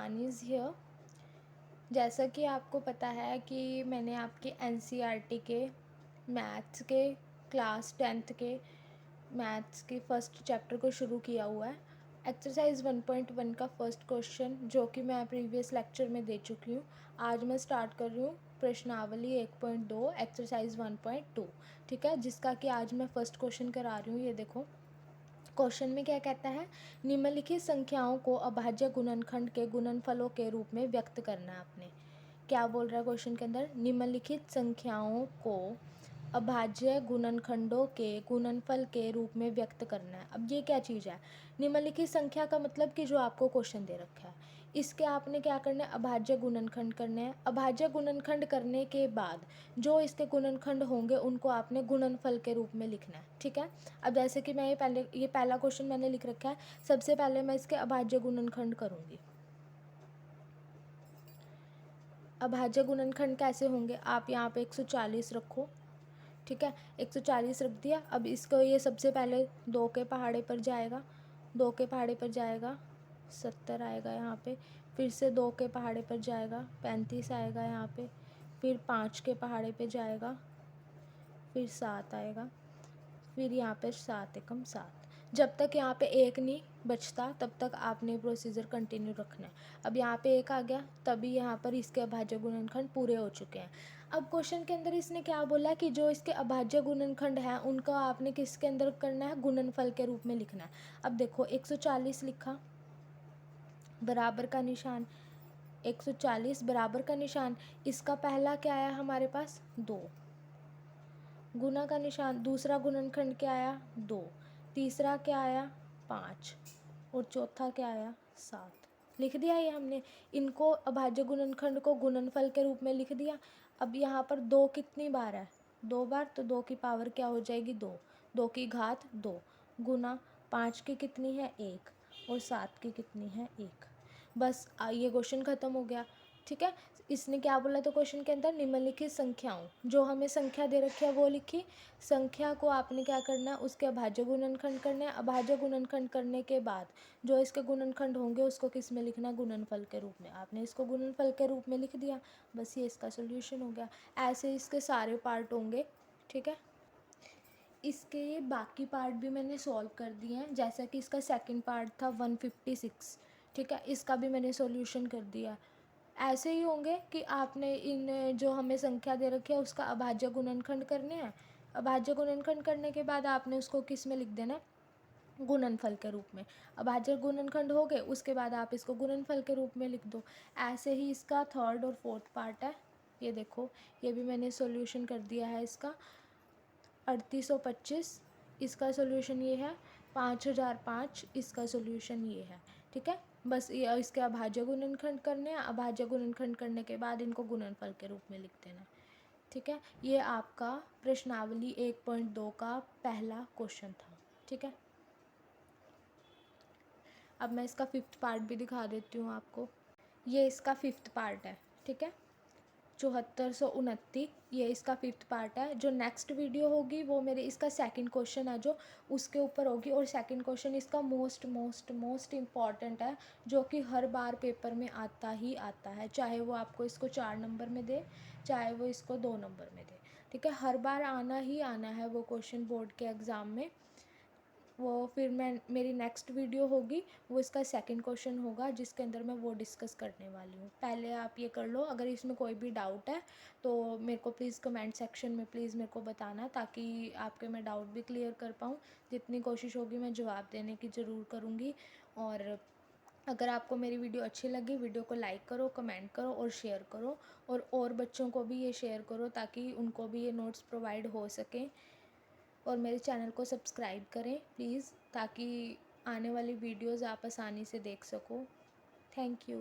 Muskan is here. जैसा कि आपको पता है कि मैंने आपके एनसीईआरटी के मैथ्स के क्लास 10th के मैथ्स के फर्स्ट चैप्टर को शुरू किया हुआ है। एक्सरसाइज 1.1 का फर्स्ट क्वेश्चन जो कि मैं प्रीवियस लेक्चर में दे चुकी हूँ, आज मैं स्टार्ट कर रही हूँ प्रश्नावली 1.2 एक्सरसाइज 1.2। ठीक है, जिसका कि आज मैं फर्स्ट क्वेश्चन करा रही हूँ। ये देखो क्वेश्चन में क्या कहता है, निम्नलिखित संख्याओं को अभाज्य गुणनखंड के गुणनफलों के रूप में व्यक्त करना है आपने। क्या बोल रहा है क्वेश्चन के अंदर, निम्नलिखित संख्याओं को अभाज्य गुणनखंडों के गुणनफल के रूप में व्यक्त करना है। अब ये क्या चीज़ है, निम्नलिखित संख्या का मतलब कि जो आपको क्वेश्चन दे रखा है, इसके आपने क्या करना है, अभाज्य गुणनखंड करने हैं। अभाज्य गुणनखंड करने के बाद जो इसके गुणनखंड होंगे उनको आपने गुणनफल के रूप में लिखना है। ठीक है, अब जैसे कि मैं ये पहला क्वेश्चन मैंने लिख रखा है, सबसे पहले मैं इसके अभाज्य गुणनखंड करूँगी। अभाज्य गुणनखंड कैसे होंगे, आप यहाँ पे 140 रखो। ठीक है, 140 रख दिया। अब इसको ये सबसे पहले 2 के पहाड़े पर जाएगा, 2 के पहाड़े पर जाएगा 70 आएगा यहाँ पे, फिर से 2 के पहाड़े पर जाएगा 35 आएगा यहाँ पे, फिर 5 के पहाड़े पे जाएगा, फिर 7 आएगा, फिर यहाँ पे 7 एकम 7। जब तक यहाँ पे 1 नहीं बचता तब तक आपने प्रोसीजर कंटिन्यू रखना है। अब यहाँ पे 1 आ गया, तभी यहाँ पर इसके अभाज्य गुणनखंड पूरे हो चुके हैं। अब क्वेश्चन के अंदर इसने क्या बोला कि जो इसके अभाज्य गुणनखंड हैं उनका आपने किसके अंदर करना है, गुणनफल के रूप में लिखना है। अब देखो 140 लिखा, बराबर का निशान, 140 बराबर का निशान, इसका पहला क्या आया हमारे पास 2, गुना का निशान, दूसरा गुणनखंड क्या आया 2, तीसरा क्या आया 5 और चौथा क्या आया 7। लिख दिया ये हमने, इनको अभाज्य गुणनखंड को गुणनफल के रूप में लिख दिया। अब यहाँ पर 2 कितनी बार है, 2 बार, तो 2 की पावर क्या हो जाएगी 2, 2 की घात 2, गुना 5 की कितनी है 1 और 7 की कितनी है 1। बस ये क्वेश्चन ख़त्म हो गया। ठीक है, इसने क्या बोला तो क्वेश्चन के अंदर, निम्नलिखित संख्याओं, जो हमें संख्या दे रखी है वो लिखी, संख्या को आपने क्या करना है, उसके अभाज्य गुणनखंड करने हैं। अभाज्य गुणनखंड करने के बाद जो इसके गुणनखंड होंगे उसको किस में लिखना है, गुणनफल के रूप में। आपने इसको गुणनफल के रूप में लिख दिया, बस ये इसका सोल्यूशन हो गया। ऐसे इसके सारे पार्ट होंगे। ठीक है, इसके बाकी पार्ट भी मैंने सॉल्व कर दिए हैं, जैसा कि इसका सेकंड पार्ट था 156। ठीक है, इसका भी मैंने सॉल्यूशन कर दिया। ऐसे ही होंगे कि आपने इन जो हमें संख्या दे रखी है उसका अभाज्य गुणनखंड करने हैं। अभाज्य गुणनखंड करने के बाद आपने उसको किस में लिख देना है, गुणनफल के रूप में। अभाज्य गुणनखंड हो गए उसके बाद आप इसको गुणनफल के रूप में लिख दो। ऐसे ही इसका थर्ड और फोर्थ पार्ट है, ये देखो, ये भी मैंने सॉल्यूशन कर दिया है इसका। 3825 इसका सोल्यूशन ये है, 5005 इसका सोल्यूशन ये है। ठीक है, बस ये इसके अभाज्य गुणनखंड करने हैं, अभाज्य गुणनखंड करने के बाद इनको गुणनफल के रूप में लिख देना। ठीक है, ये आपका प्रश्नावली 1.2 का पहला क्वेश्चन था। ठीक है, अब मैं इसका 5th पार्ट भी दिखा देती हूँ आपको। ये इसका 5th पार्ट है। ठीक है, 7429 ये इसका 5th पार्ट है। जो नेक्स्ट वीडियो होगी वो मेरे इसका सेकंड क्वेश्चन है जो उसके ऊपर होगी, और सेकंड क्वेश्चन इसका मोस्ट मोस्ट मोस्ट इम्पॉर्टेंट है, जो कि हर बार पेपर में आता ही आता है, चाहे वो आपको इसको 4 नंबर में दे, चाहे वो इसको 2 नंबर में दे। ठीक है, हर बार आना ही आना है वो क्वेश्चन बोर्ड के एग्ज़ाम में। वो फिर मेरी नेक्स्ट वीडियो होगी, वो इसका सेकंड क्वेश्चन होगा जिसके अंदर मैं वो डिस्कस करने वाली हूँ। पहले आप ये कर लो, अगर इसमें कोई भी डाउट है तो मेरे को प्लीज़ कमेंट सेक्शन में प्लीज़ मेरे को बताना, ताकि आपके मैं डाउट भी क्लियर कर पाऊँ। जितनी कोशिश होगी मैं जवाब देने की ज़रूर करूँगी। और अगर आपको मेरी वीडियो अच्छी लगी, वीडियो को लाइक करो, कमेंट करो और शेयर करो, और बच्चों को भी ये शेयर करो ताकि उनको भी ये नोट्स प्रोवाइड हो सकें। और मेरे चैनल को सब्सक्राइब करें प्लीज़, ताकि आने वाली वीडियोज़ आप आसानी से देख सको। Thank you.